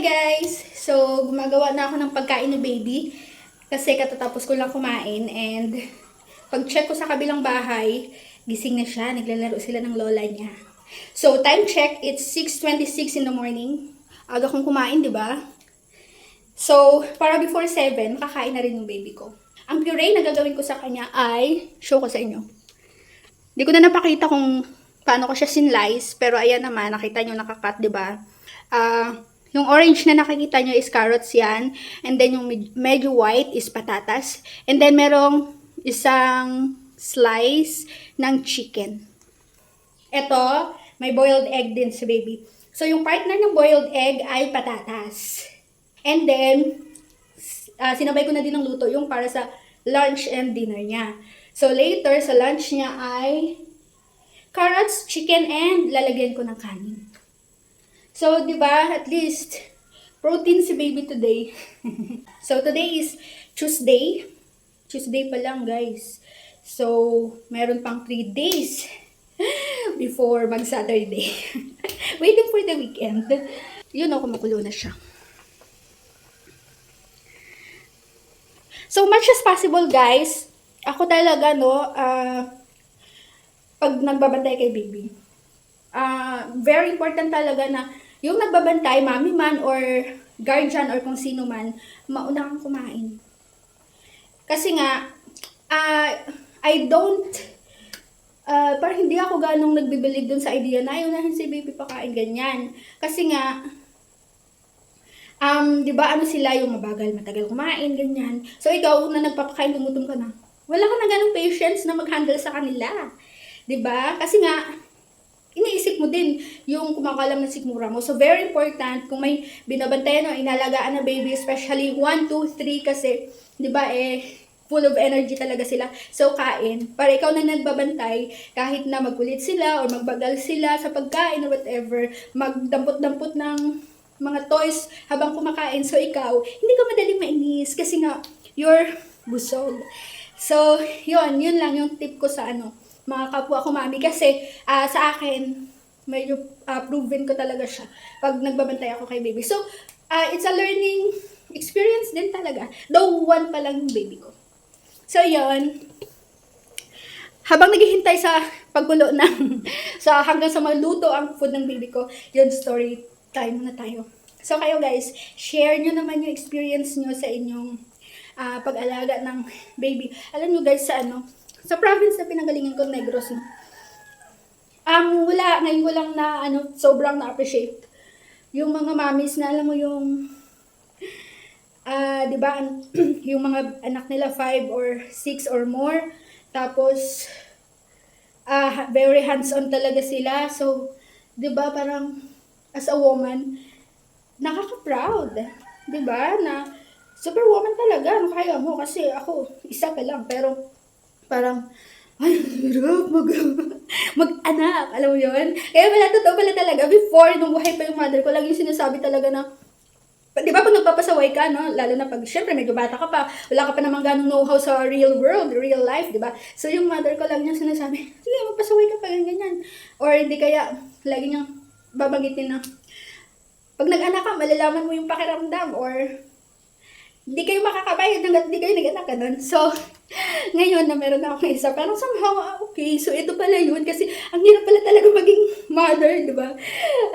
Guys! So, gumagawa na ako ng pagkain ni baby kasi katatapos ko lang kumain and pag-check ko sa kabilang bahay, gising na siya, naglalaro sila ng lola niya. So, time check, it's 6:26 in the morning. Aga kong kumain, di ba? So, para before 7, kakain na rin yung baby ko. Ang puree na gagawin ko sa kanya ay, show ko sa inyo. Di ko na napakita kung paano ko siya sinlice, pero ayan naman, nakita nyo nakakat, di ba? Yung orange na nakikita nyo is carrots yan. And then yung medyo white is patatas. And then merong isang slice ng chicken. Ito, may boiled egg din si baby. So yung partner ng boiled egg ay patatas. And then, sinabay ko na din ng luto yung para sa lunch and dinner niya. So later, sa lunch niya ay carrots, chicken, and lalagyan ko ng kanin. So, di ba, at least, protein si baby today. So, today is Tuesday. Tuesday pa lang, guys. So, meron pang 3 days before mag-Saturday. Waiting for the weekend. Yun o, kumukulo na siya. So, much as possible, guys, ako talaga, no, pag nagbabantay kay baby, very important talaga na yung nagbabantay, mami man or guardian or kung sino man, mauna kang kumain. Kasi nga, I don't, parang hindi ako ganong nagbibilib dun sa idea na ayunahin si baby pakain ganyan. Kasi nga, di ba ano sila yung mabagal, matagal kumain, ganyan. So ikaw na nagpapakain, gumutom ka na. Wala ka na ganong patience na mag-handle sa kanila. Di ba? Kasi nga, iniisip mo din yung kumakalam na sikmura mo. So, very important kung may binabantayan o inalagaan na baby, especially 1, 2, 3 kasi, di ba, full of energy talaga sila. So, kain. Para ikaw na nagbabantay, kahit na magkulit sila or magbagal sila sa pagkain or whatever, magdampot-dampot ng mga toys habang kumakain. So, ikaw, hindi ka madaling mainis kasi nga, you're busog. So, yun lang yung tip ko sa mga kapwa ko mami kasi sa akin medyo proven ko talaga siya pag nagbabantay ako kay baby. So, it's a learning experience din talaga. Though 1 pa lang yung baby ko. So, yun. Habang naghihintay sa pagkulo ng hanggang sa maluto ang food ng baby ko, yun, story time na tayo. So, kayo guys, share nyo naman yung experience nyo sa inyong pag-alaga ng baby. Alam nyo guys, sa province na pinanggalingan ko, Negros, no? Ngayon ko lang na, sobrang na-appreciate. Yung mga mommies na, alam mo yung, di ba, yung mga anak nila 5 or 6 or more, tapos, very hands-on talaga sila. So, di ba, parang, as a woman, nakaka-proud. Di ba, na, superwoman talaga, kaya mo, kasi ako, isa pa lang, pero, parang, ay, hirap mag-anak, alam mo yun? Kaya pala, totoo pala talaga, before, nung buhay pa yung mother ko, lagi yung sinasabi talaga na, di ba pag nagpapasaway ka, no? Lalo na pag, syempre, medyo bata ka pa, wala ka pa namang ganong know-how sa real world, real life, di ba? So, yung mother ko lang yung sinasabi, sige, magpasaway ka pa, ganyan. Or, hindi kaya, lagi niyang babanggitin na, pag nag-anak ka, malalaman mo yung pakiramdam, or, hindi kayo makakabayad hanggat hindi kayo nag-anak ka nun. So, ngayon na meron akong isa, parang somehow, okay, so ito pala yun, kasi ang hirap pala talaga maging mother, di ba?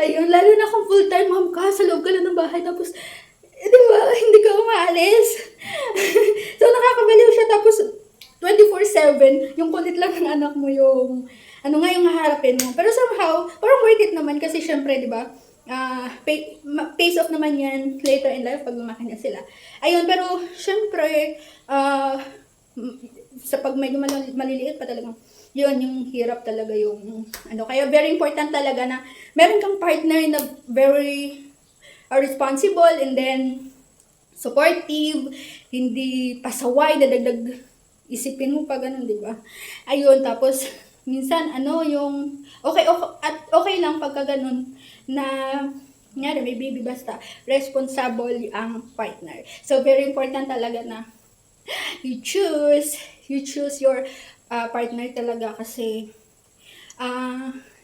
Ayun, lalo na kung full-time mom ka, sa loob ka lang ng bahay, tapos, di ba, hindi ka umaalis. So, nakakabaliw siya, tapos, 24/7, yung kulit lang ng anak mo yung, yung haharapin mo. Pero somehow, parang worth it naman, kasi syempre, di ba, pace off naman yan later in life pag lumaki na sila. Ayun, pero syempre, sa pag medyo maliliit pa talaga, yun, yung hirap talaga yung, kaya very important talaga na meron kang partner na very responsible and then supportive, hindi pasaway, dadagdag isipin mo pa ganun, di ba? Ayun, tapos, minsan, yung, okay lang pagka ganun, na, may baby, basta, responsible ang partner. So, very important talaga na, you choose your partner talaga kasi,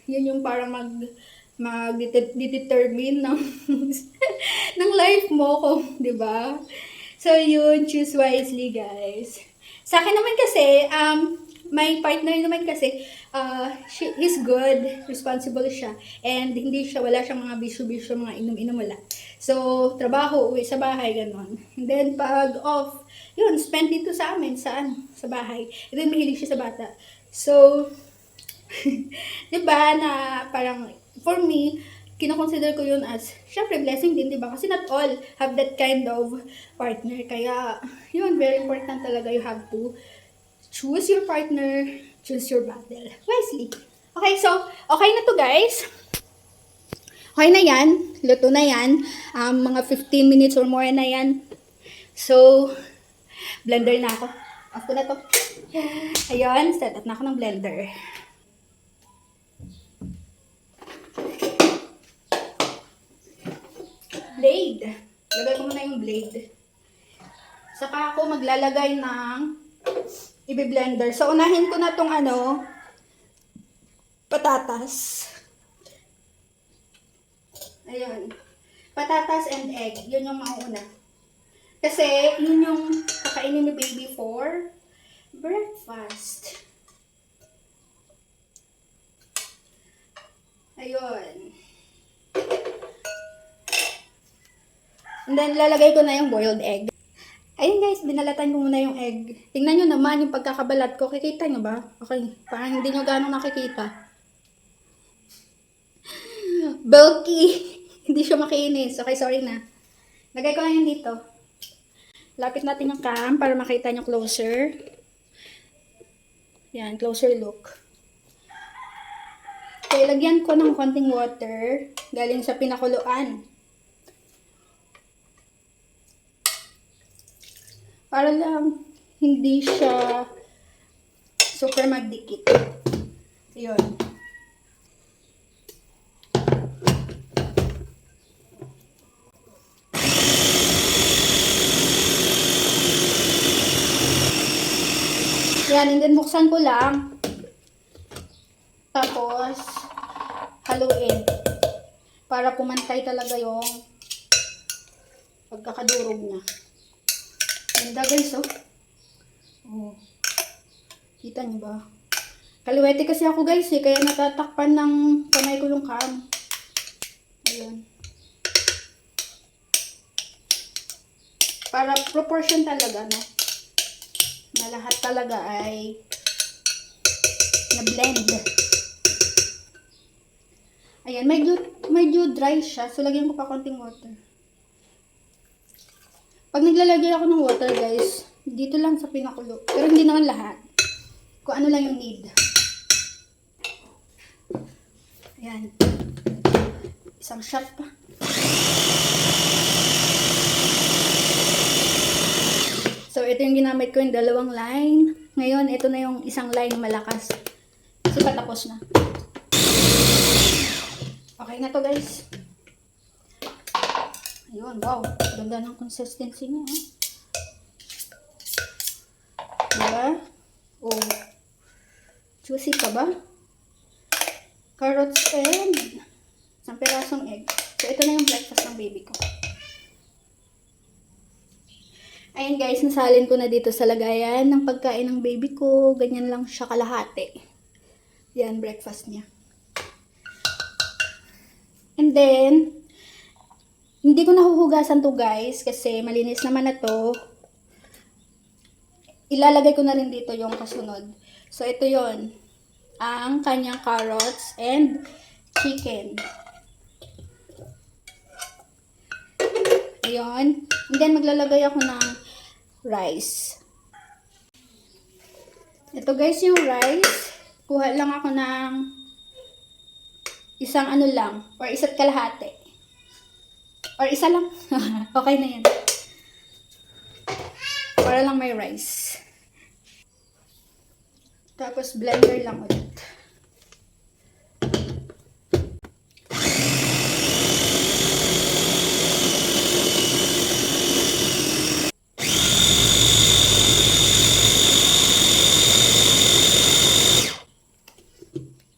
yun yung parang mag-determine ng, ng mo kung, di ba? So, yun, choose wisely, guys. Sa akin naman kasi, my partner naman kasi, he's good, responsible siya, and hindi siya, wala siyang mga bisyo-bisyo, mga inom-inom, wala. So, trabaho, uwi sa bahay, ganon. And then, pag off, yun, spend dito sa amin, sa bahay. And then, mahilig siya sa bata. So, diba, na parang, for me, kinoconsider ko yun as, syempre, blessing din, diba? Kasi not all have that kind of partner. Kaya, yun, very important talaga. You have to choose your partner, choose your battle wisely. Okay, so, okay na to, guys. Okay na yan. Luto na yan. Mga 15 minutes or more na yan. So, blender na ako. Off ko na to. Ayun, set up na ako ng blender. Blade. Lagay ko muna yung blade. Saka ako maglalagay ng i-blender. So, unahin ko na tong patatas. Ayun. Patatas and egg. Yun yung mauuna. Kasi, yun yung kakainin ni baby for breakfast. Ayun. And then, lalagay ko na yung boiled egg. Ayun guys, binalatan ko muna yung egg. Tingnan nyo naman yung pagkakabalat ko. Kikita nyo ba? Okay, parang hindi nyo gano'ng nakikita. Bulky. Hindi siya makinis. Okay, sorry na. Lagay ko lang yun dito. Lapit natin yung cam para makita nyo closer. Yan, closer look. Okay, lagyan ko ng konting water galing sa pinakuluan. Para lang hindi siya super magdikit. Ayun. Yan, and then buksan ko lang. Tapos, haluin. Para pumantay talaga yung pagkakadurog niya. Ganda guys, oh. Oh. Kita niyo ba? Kaliwete kasi ako guys, kaya natatakpan ng kamay ko yung cam. Ayun. Para proportion talaga, no? Na lahat talaga ay na-blend. Ayan, medyo dry siya, so lagyan ko pa konting water. Pag naglalagay ako ng water, guys, dito lang sa pinakulo. Pero hindi naman lahat. Kung ano lang yung need. Ayan. Isang shot pa. So, ito yung ginamit ko, yung dalawang line. Ngayon, ito na yung isang line malakas. So, patapos na. Okay na to, guys. Ayun, wow. Ganda ng consistency niya. Diba? Oh. Juicy pa ba? Carrots and isang pirasong egg. So, ito na yung breakfast ng baby ko. Ayan guys, nasalin ko na dito sa lagayan ng pagkain ng baby ko. Ganyan lang siya kalahati. Yan, breakfast niya. And then, hindi ko nahuhugasan to guys kasi malinis naman na to. Ilalagay ko na rin dito yung kasunod. So, ito yon ang kanyang carrots and chicken. Ayun. And then, maglalagay ako ng rice. Ito guys yung rice. Kuha lang ako ng isang lang or isa't kalahati. Or isa lang. Okay na yan. Para lang may rice. Tapos blender lang ulit.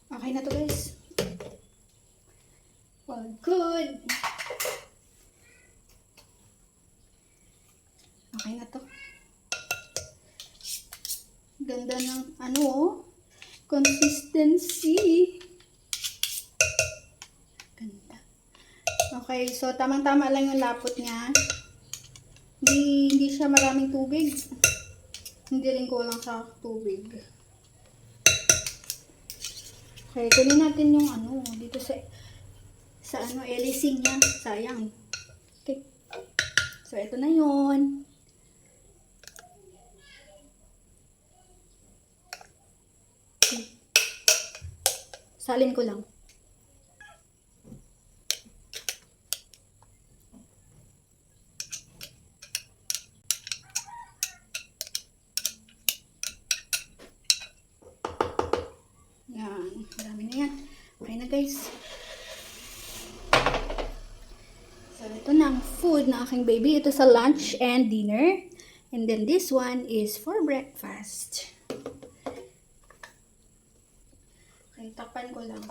Okay na to guys. Well, good. Okay na to. Ganda ng ano oh. Consistency. Ganda. Okay, so tamang-tama lang yung lapot niya. Hindi siya maraming tubig. Hindi rin kulang sa tubig. Okay, kunin natin yung ano dito sa ano elising niya. Sayang. Okay. So ito na 'yon. Okay. Salin ko lang. Yan, marami na yan. Okay na guys. So, ito na ang food ng aking baby. Ito sa lunch and dinner. And then this one is for breakfast. Okay, takpan ko lang.